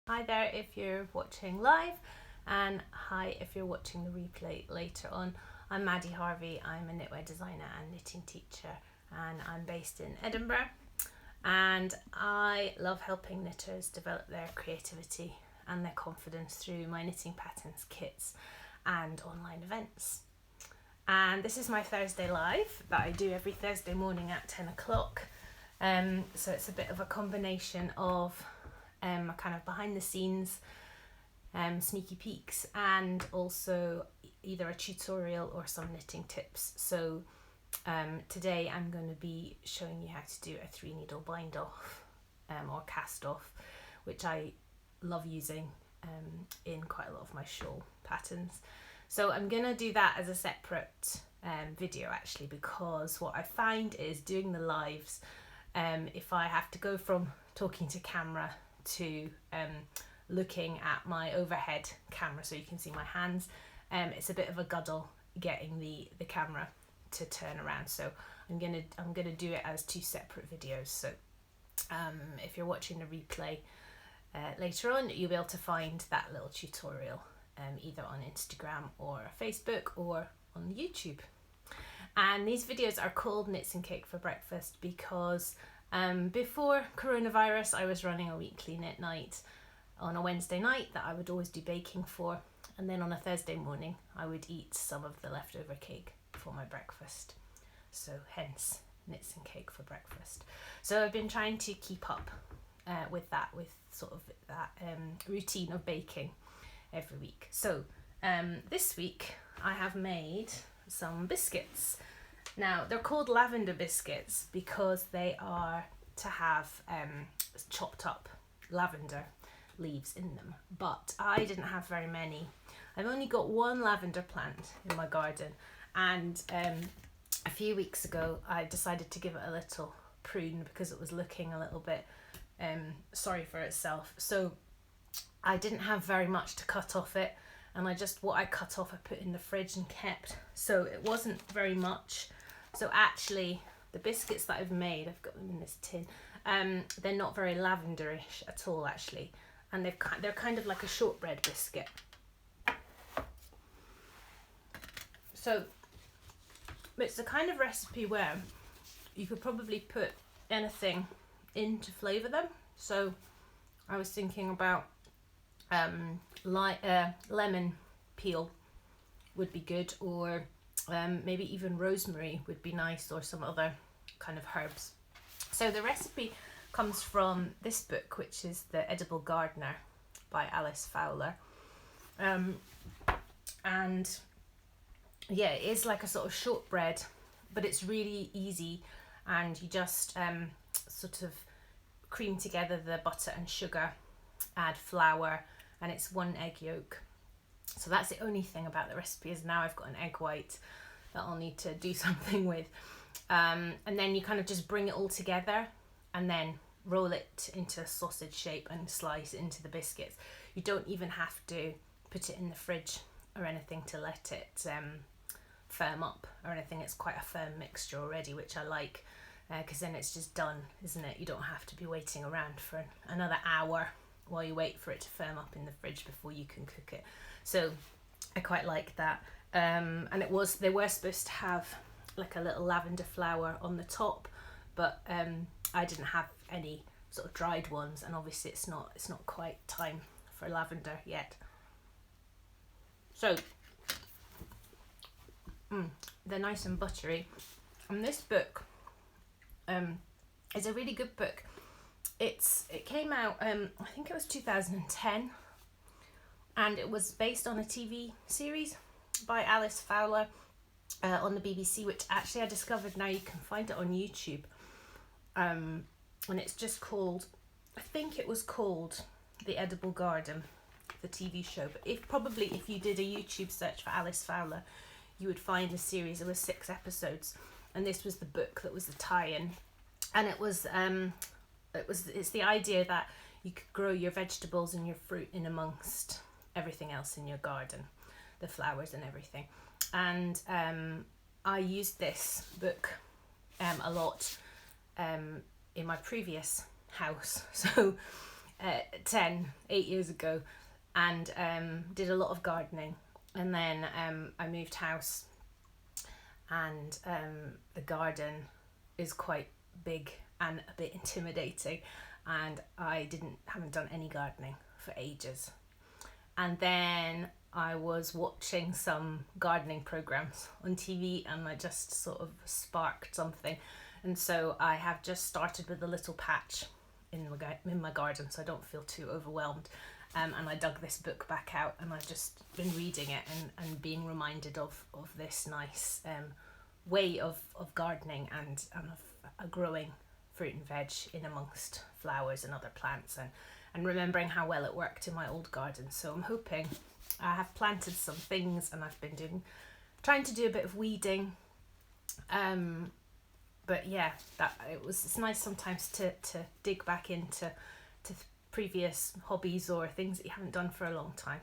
Hi there if you're watching live, and hi if you're watching the replay later on. I'm Maddie Harvey. I'm a knitwear designer and knitting teacher, and I'm based in Edinburgh, and I love helping knitters develop their creativity and their confidence through my knitting patterns, kits and online events. And this is my Thursday live that I do every Thursday morning at 10 o'clock. So it's a bit of a combination of a kind of behind the scenes sneaky peeks, and also either a tutorial or some knitting tips. So today I'm going to be showing you how to do a 3 needle bind off or cast off, which I love using in quite a lot of my shawl patterns. So I'm going to do that as a separate video actually, because what I find is doing the lives, if I have to go from talking to camera to looking at my overhead camera so you can see my hands, it's a bit of a guddle getting the camera to turn around. So I'm gonna do it as 2 separate videos. So if you're watching the replay later on, you'll be able to find that little tutorial either on Instagram or Facebook or on YouTube. And these videos are called Knits and Cake for Breakfast because before coronavirus I was running a weekly knit night on a Wednesday night that I would always do baking for, and then on a Thursday morning I would eat some of the leftover cake for my breakfast. So hence Knits and Cake for Breakfast. So I've been trying to keep up with sort of that routine of baking every week. So this week I have made some biscuits. Now they're called Lavender Biscuits because they are to have chopped up lavender leaves in them, but I didn't have very many. I've only got 1 lavender plant in my garden, and a few weeks ago I decided to give it a little prune because it was looking a little bit sorry for itself. So I didn't have very much to cut off it, and what I cut off I put in the fridge and kept, so it wasn't very much. So actually the biscuits that I've made, I've got them in this tin, they're not very lavenderish at all actually, and they're kind of like a shortbread biscuit. So it's the kind of recipe where you could probably put anything in to flavour them. So I was thinking about lemon peel would be good, or maybe even rosemary would be nice, or some other kind of herbs. So the recipe comes from this book, which is The Edible Gardener by Alice Fowler, and yeah, it is like a sort of shortbread, but it's really easy, and you just sort of cream together the butter and sugar, add flour, and it's 1 egg yolk. So that's the only thing about the recipe, is now I've got an egg white that I'll need to do something with. And then you kind of just bring it all together and then roll it into a sausage shape and slice it into the biscuits. You don't even have to put it in the fridge or anything to let it firm up or anything. It's quite a firm mixture already, which I like, because then it's just done, isn't it? You don't have to be waiting around for another hour while you wait for it to firm up in the fridge before you can cook it. So I quite like that. And they were supposed to have like a little lavender flower on the top, but I didn't have any sort of dried ones, and obviously it's not quite time for lavender yet. So they're nice and buttery. And this book is a really good book. It came out I think it was 2010, and it was based on a TV series by Alice Fowler on the BBC, which actually I discovered now you can find it on YouTube, and it's just called, I think it was called The Edible Garden, the TV show. But if you did a YouTube search for Alice Fowler, you would find a series. There were 6 episodes, and this was the book that was the tie-in, and it's the idea that you could grow your vegetables and your fruit in amongst everything else in your garden, the flowers and everything. And I used this book a lot in my previous house. So 8 years ago, and did a lot of gardening. And then I moved house, and the garden is quite big and a bit intimidating, and I haven't done any gardening for ages. And then I was watching some gardening programs on TV, and I just sort of sparked something. And so I have just started with a little patch in my garden, so I don't feel too overwhelmed. And I dug this book back out, and I've just been reading it and being reminded of this nice way of gardening and of growing fruit and veg in amongst flowers and other plants, and remembering how well it worked in my old garden. So I'm hoping, I have planted some things, and I've been trying to do a bit of weeding. But yeah, it's nice sometimes to dig back into previous hobbies or things that you haven't done for a long time.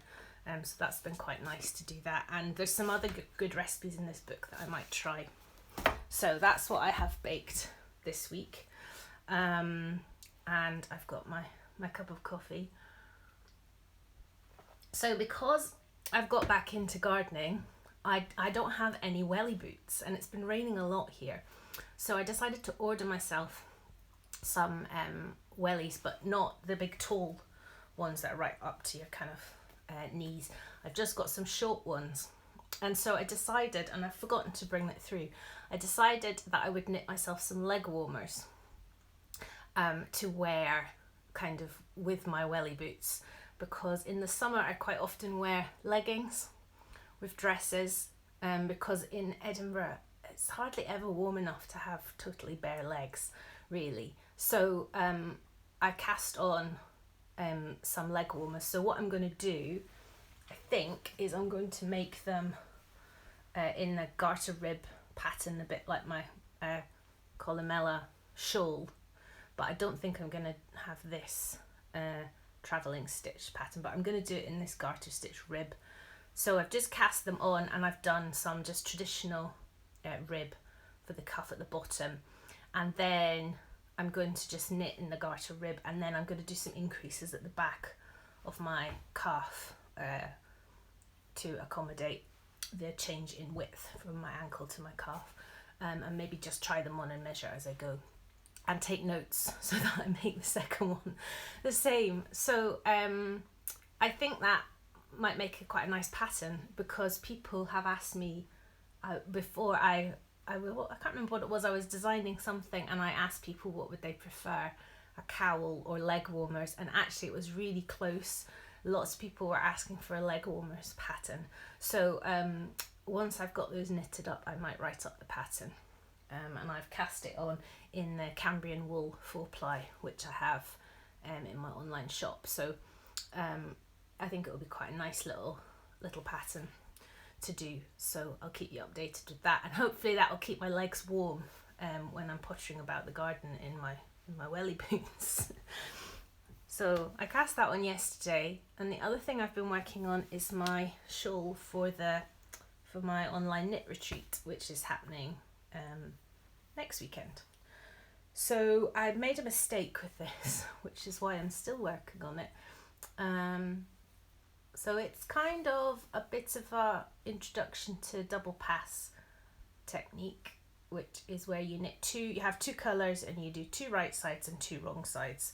So that's been quite nice to do that. And there's some other good recipes in this book that I might try. So that's what I have baked this week. And I've got my cup of coffee. So because I've got back into gardening, I don't have any welly boots, and it's been raining a lot here. So I decided to order myself some wellies, but not the big tall ones that are right up to your kind of knees. I've just got some short ones. And so I decided, and I've forgotten to bring that through, I decided that I would knit myself some leg warmers to wear kind of with my welly boots, because in the summer I quite often wear leggings with dresses, because in Edinburgh it's hardly ever warm enough to have totally bare legs, really. So I cast on some leg warmers. So what I'm going to do, I think, is I'm going to make them in a garter rib pattern, a bit like my columella shawl, but I don't think I'm going to have this travelling stitch pattern, but I'm going to do it in this garter stitch rib. So I've just cast them on, and I've done some just traditional rib for the cuff at the bottom, and then I'm going to just knit in the garter rib, and then I'm going to do some increases at the back of my calf to accommodate the change in width from my ankle to my calf, and maybe just try them on and measure as I go and take notes so that I make the second one the same. So I think that might make quite a nice pattern, because people have asked me before I can't remember what it was, I was designing something and I asked people what would they prefer, a cowl or leg warmers, and actually it was really close. Lots of people were asking for a leg warmers pattern. So once I've got those knitted up, I might write up the pattern, and I've cast it on in the Cambrian wool 4-ply, which I have in my online shop. So I think it will be quite a nice little pattern to do. So I'll keep you updated with that, and hopefully that will keep my legs warm when I'm pottering about the garden in my welly boots. So I cast that on yesterday, and the other thing I've been working on is my shawl for my online knit retreat, which is happening next weekend. So I made a mistake with this, which is why I'm still working on it. So it's kind of a bit of a introduction to double pass technique, which is where you have two colours and you do 2 right sides and 2 wrong sides,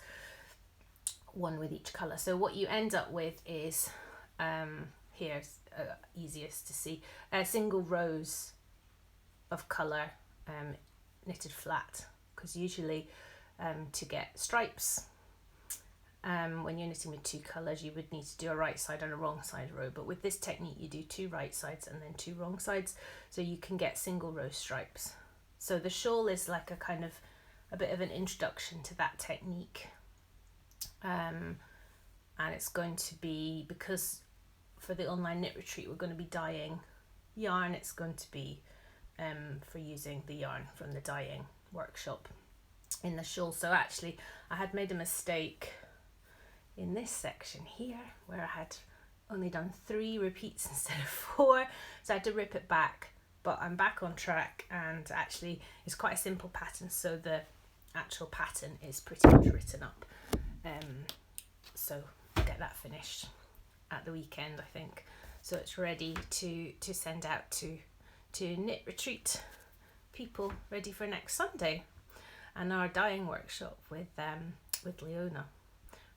one with each colour. So what you end up with is, here's easiest to see, single rows of colour knitted flat, because usually to get stripes, when you're knitting with 2 colours, you would need to do a right side and a wrong side row, but with this technique you do 2 right sides and then 2 wrong sides, so you can get single row stripes. So the shawl is like a bit of an introduction to that technique, and it's going to be, because for the online knit retreat we're going to be dyeing yarn, it's going to be for using the yarn from the dyeing workshop in the shawl. So actually I had made a mistake in this section here, where I had only done 3 repeats instead of 4, so I had to rip it back, but I'm back on track, and actually it's quite a simple pattern, so the actual pattern is pretty much written up so I'll get that finished at the weekend, I think, so it's ready to send out to knit retreat people, ready for next Sunday, and our dyeing workshop with Leona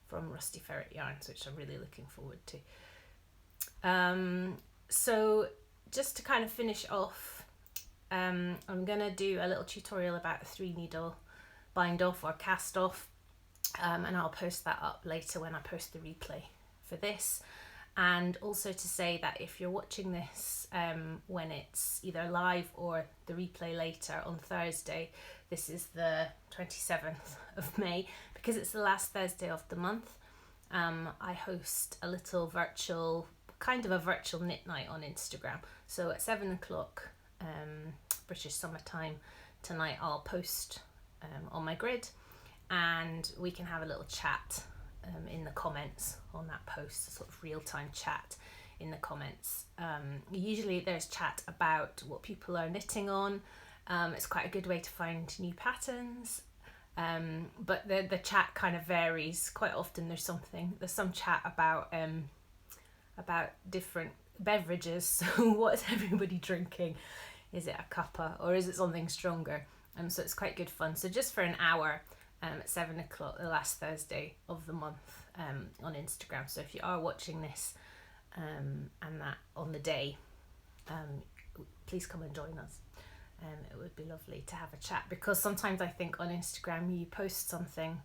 from Rusty Ferret Yarns, which I'm really looking forward to. So just to kind of finish off, I'm gonna do a little tutorial about a 3 needle bind off or cast off, and I'll post that up later when I post the replay for this. And also to say that if you're watching this when it's either live or the replay later on Thursday, this is the 27th of May, because it's the last Thursday of the month, I host a little virtual knit night on Instagram. So at 7 o'clock British summertime tonight, I'll post on my grid, and we can have a little chat in the comments on that post, a sort of real-time chat in the comments. Usually there's chat about what people are knitting on. It's quite a good way to find new patterns, but the chat kind of varies. Quite often there's some chat about different beverages. So what is everybody drinking? Is it a cuppa or is it something stronger? So it's quite good fun. So just for an hour at 7 o'clock, the last Thursday of the month, on Instagram. So if you are watching this and that on the day, please come and join us. It would be lovely to have a chat, because sometimes I think on Instagram you post something,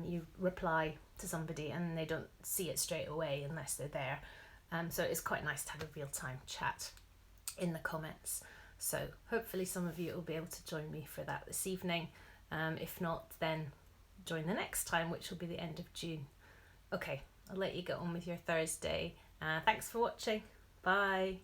you reply to somebody and they don't see it straight away unless they're there. So it's quite nice to have a real-time chat in the comments. So hopefully some of you will be able to join me for that this evening. If not, then join the next time, which will be the end of June. Okay, I'll let you get on with your Thursday. Thanks for watching. Bye.